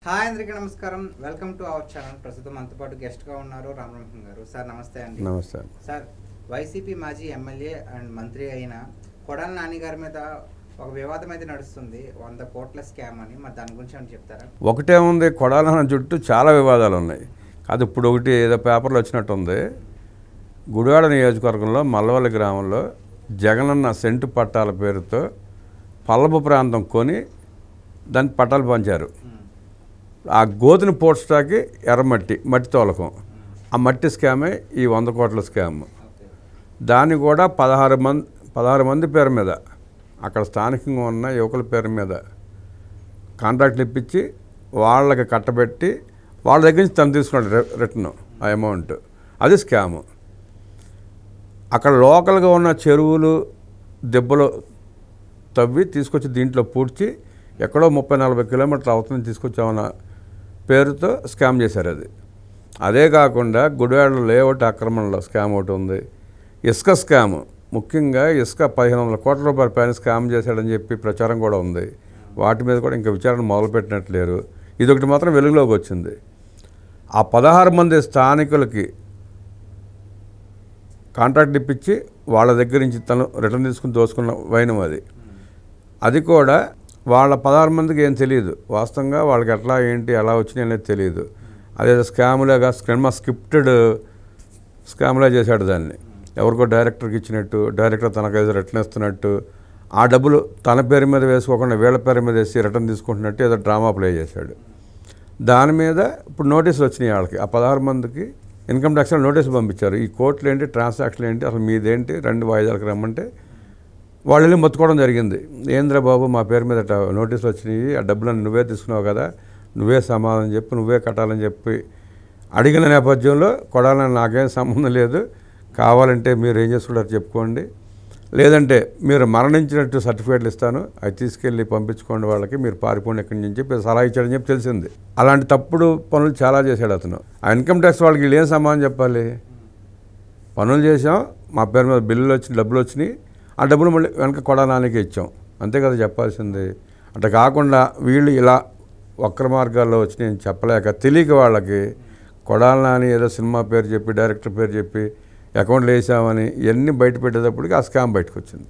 Hi అందరికీ నమస్కారం. Welcome to our channel. ప్రస్తుతం మనతో పాటు గెస్ట్గా ఉన్నారు రామబ్రహ్మం గారు. సార్ నమస్తే అండి. నమస్తే సార్. వైసీపీ మాజీ ఎమ్మెల్యే అండ్ మంత్రి అయిన కొడాలి నాని గారి మీద ఒక వివాదం అయితే నడుస్తుంది, 100 కోట్ల స్కామ్ అని. మరి దాని గురించి ఏమైనా చెప్తారా? ఒకటే ఉంది, కొడాలి నాని చుట్టూ చాలా వివాదాలు ఉన్నాయి. అది ఇప్పుడు ఒకటి ఏదో పేపర్లో వచ్చినట్టుంది. గుడివాడ నియోజకవర్గంలో మల్లవల్లి గ్రామంలో జగనన్న సెంటు పట్టాల పేరుతో పల్లపు ప్రాంతం కొని దానికి పట్టాలు పంచారు. ఆ గోతుని పోడ్చడానికి మట్టి తోలకం, ఆ మట్టి స్కామే ఈ 100 కోట్ల స్కామ్. దాన్ని కూడా 16 మంది పేరు మీద, అక్కడ స్థానికంగా ఉన్న యువకుల పేరు మీద కాంట్రాక్ట్లు ఇప్పించి వాళ్ళకి కట్టబెట్టి వాళ్ళ దగ్గర నుంచి తను తీసుకున్నాడు రిటర్న్ ఆ అమౌంట్. అది స్కాము. అక్కడ లోకల్గా ఉన్న చెరువులు దెబ్బలు తవ్వి తీసుకొచ్చి దీంట్లో పూడ్చి ఎక్కడో 30-40 కిలోమీటర్ల అవతల తీసుకొచ్చామన్న పేరుతో స్కామ్ చేశారు. అదే కాకుండా గుడివాడలో లేఅవుట్ ఆక్రమణలో స్కామ్ ఒకటి ఉంది. ఇసుక స్కామ్, ముఖ్యంగా ఇసుక 1500 కోట్ల రూపాయల పైన స్కామ్ చేశాడని చెప్పి ప్రచారం కూడా ఉంది. వాటి మీద కూడా ఇంకా విచారణ మొదలుపెట్టినట్లేరు. ఇదొకటి మాత్రం వెలుగులోకి వచ్చింది. ఆ 16 మంది స్థానికులకి కాంట్రాక్ట్ ఇప్పించి వాళ్ళ దగ్గర నుంచి తను రిటర్న్ తీసుకుని దోసుకున్న వైనం అది కూడా వాళ్ళ 16 మందికి ఏం తెలియదు. వాస్తవంగా వాళ్ళకి ఎట్లా ఏంటి ఎలా వచ్చినాయి అనేది తెలియదు. అదే స్కామ్లాగా స్క్రిప్టెడ్ స్కామ్లా చేశాడు దాన్ని. ఎవరికో డైరెక్టర్కి ఇచ్చినట్టు, డైరెక్టర్ తనకు ఏదో రిటర్న్ ఇస్తున్నట్టు, ఆ డబ్బులు తన పేరు మీద వేసుకోకుండా వీళ్ళ పేరు మీద వేసి రిటర్న్ తీసుకుంటున్నట్టు ఏదో డ్రామా ప్లే చేశాడు. దాని మీద ఇప్పుడు నోటీసులు వచ్చినాయి వాళ్ళకి. ఆ 16 మందికి ఇన్కమ్ ట్యాక్స్లో నోటీసులు పంపించారు. ఈ కోర్టులు ఏంటి, ట్రాన్సాక్షన్లు ఏంటి, అసలు మీదేంటి, 2 వాయిదాలకు రమ్మంటే వాళ్ళు వెళ్ళి మొత్తుకోవడం జరిగింది. ఏంద్ర బాబు, మా పేరు మీద నోటీసులు వచ్చినాయి, ఆ డబ్బులను నువ్వే తీసుకున్నావు కదా, నువ్వే సమాధానం చెప్పి నువ్వే కట్టాలని చెప్పి అడిగిన నేపథ్యంలో కొడాలని నాకేం సంబంధం లేదు, కావాలంటే మీరు ఏం చేసుకుంటారు చెప్పుకోండి, లేదంటే మీరు మరణించినట్టు సర్టిఫికేట్లు ఇస్తాను, అవి తీసుకెళ్ళి పంపించుకోండి వాళ్ళకి, మీరు పారిపోండి ఎక్కడి నుంచి చెప్పి సలహా ఇచ్చాడని చెప్పి తెలిసింది. అలాంటి తప్పుడు పనులు చాలా చేశాడు అతను. ఆ ఇన్కమ్ ట్యాక్స్ వాళ్ళకి వీళ్ళు ఏం సమాధానం చెప్పాలి? పనులు చేసాం, మా పేరు మీద బిల్లులు వచ్చినాయి, డబ్బులు వచ్చినాయి, ఆ డబ్బులు మళ్ళీ వెనక కొడాలి నానికి ఇచ్చాం, అంతే కదా చెప్పాల్సింది. అట్లా కాకుండా వీళ్ళు ఇలా వక్ర మార్గాల్లో వచ్చినాయని చెప్పలేక తెలియక వాళ్ళకి కొడాలి నాని ఏదో సినిమా పేరు చెప్పి, డైరెక్టర్ పేరు చెప్పి అకౌంట్లు వేసామని ఇవన్నీ బయట పెట్టేటప్పటికి ఆ స్కామ్ బయటకు వచ్చింది.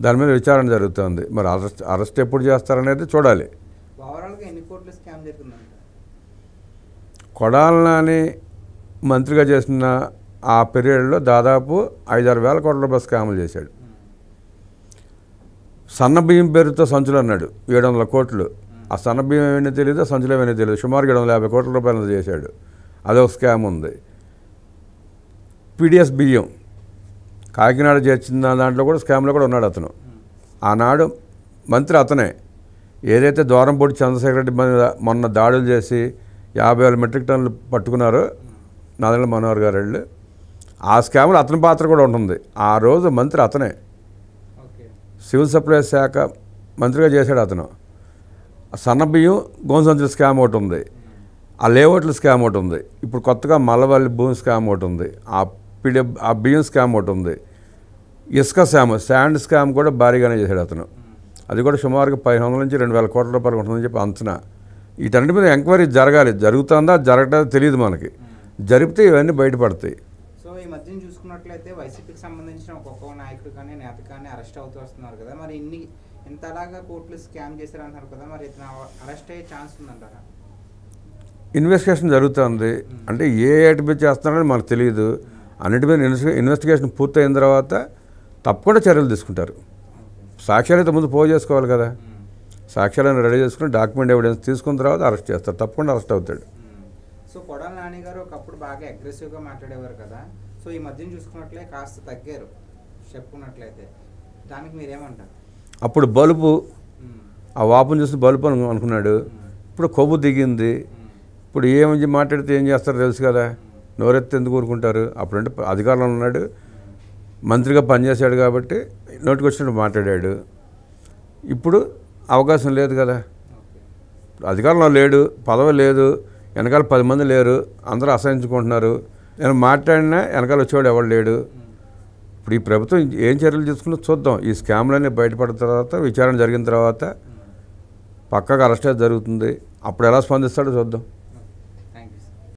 దాని మీద విచారణ జరుగుతుంది. మరి అరెస్ట్ ఎప్పుడు చేస్తారనేది చూడాలి. కొడాలి నాని మంత్రిగా చేసిన ఆ పీరియడ్లో దాదాపు 5-6 వేల కోట్ల రూపాయల స్కాములు చేశాడు. సన్న బియ్యం పేరుతో సంచులు అన్నాడు 700 కోట్లు. ఆ సన్న బియ్యం ఏమైనా తెలియదు, సంచులు ఏమైనా తెలియదు. సుమారు 750 కోట్ల రూపాయలు చేశాడు. అదొక స్కామ్ ఉంది. పీడిఎస్ బియ్యం కాకినాడ చేర్చిన దాంట్లో కూడా స్కామ్లో కూడా ఉన్నాడు అతను. ఆనాడు మంత్రి అతనే. ఏదైతే ద్వారంపూడి చంద్రశేఖర రెడ్డి మీద మొన్న దాడులు చేసి 50,000 మెట్రిక్ టన్నులు పట్టుకున్నారో నాదెండ్ల మనోహర్ గారు వాళ్ళు, ఆ స్కామ్లో అతని పాత్ర కూడా ఉంటుంది. ఆ రోజు మంత్రి అతనే. సివిల్ సప్లైస్ శాఖ మంత్రిగా చేశాడు అతను. సన్న బియ్యం గోన్సంచుల స్కామ్ ఒకటి ఉంది, ఆ లేఅవుట్ల స్కామ్ ఒకటి ఉంది, ఇప్పుడు కొత్తగా మల్లవల్లి భూమి స్కామ్ ఒకటి ఉంది, ఆ బియ్యం స్కామ్ ఒకటి ఉంది, ఇసుక స్కామ్, శాండ్ స్కామ్ కూడా భారీగానే చేశాడు అతను. అది కూడా సుమారుగా 1500 నుంచి 2000 కోట్ల రూపాయలు ఉంటుందని చెప్పి అంచనా. వీటన్నిటి మీద ఎంక్వైరీ జరగాలి. జరుగుతుందా జరగటం తెలియదు మనకి. జరిపితే ఇవన్నీ బయటపడతాయి. సో ఈ మధ్యన చూసుకున్నట్లయితే వైసీపీకి సంబంధించిన ఒక్కొక్క నాయకుడు కానీ నేత కానీ అరెస్ట్ అవుతూ వస్తున్నారు కదా. మరి ఇంతలాగా కోర్టులు స్కామ్ చేశారంటున్నారు కదా, మరి ఇతను అరెస్ట్ అయ్యే ఛాన్స్ ఉందంటారా? ఇన్వెస్టిగేషన్ జరుగుతుంది. అంటే ఏ ఏటి మీద చేస్తున్నారని మనకు తెలియదు. అన్నిటి మీద ఇన్వెస్టిగేషన్ పూర్తయిన తర్వాత తప్పకుండా చర్యలు తీసుకుంటారు. సాక్ష్యాలు అయితే ముందు పోగు చేసుకోవాలి కదా. సాక్ష్యాలను రెడీ చేసుకుని డాక్యుమెంట్ ఎవిడెన్స్ తీసుకున్న తర్వాత అరెస్ట్ చేస్తారు. తప్పకుండా అరెస్ట్ అవుతాడు. సో కొడాలి నాని గారు ఒకప్పుడు బాగా అగ్రెసివ్గా మాట్లాడేవారు కదా. సో ఈ మధ్యన చూసుకున్నట్లే కాస్త తగ్గారు చెప్పుకున్నట్లయితే. దానికి మీరేమంటారు? అప్పుడు బలుపు, ఆ వాపును చూసి బలుపు అనుకున్నాడు. ఇప్పుడు కొవ్వు దిగింది. ఇప్పుడు ఏమి మాట్లాడితే ఏం చేస్తారో తెలుసు కదా. నోరెత్తి ఎందుకు ఊరుకుంటారు? అప్పుడంటే అధికారంలో ఉన్నాడు, మంత్రిగా పనిచేశాడు కాబట్టి నోటికి వచ్చినట్టు మాట్లాడాడు. ఇప్పుడు అవకాశం లేదు కదా. అధికారంలో లేడు, పదవి లేదు, వెనకాల 10 మంది లేరు, అందరూ అసహించుకుంటున్నారు. నేను మాట్లాడినా వెనకాల వచ్చేవాడు ఎవడు లేడు. ఇప్పుడు ఈ ప్రభుత్వం ఏం చర్యలు తీసుకున్నా చూద్దాం. ఈ స్కామ్లన్నీ బయటపడిన తర్వాత, విచారణ జరిగిన తర్వాత పక్కగా అరెస్ట్ జరుగుతుంది. అప్పుడు ఎలా స్పందిస్తాడో చూద్దాం.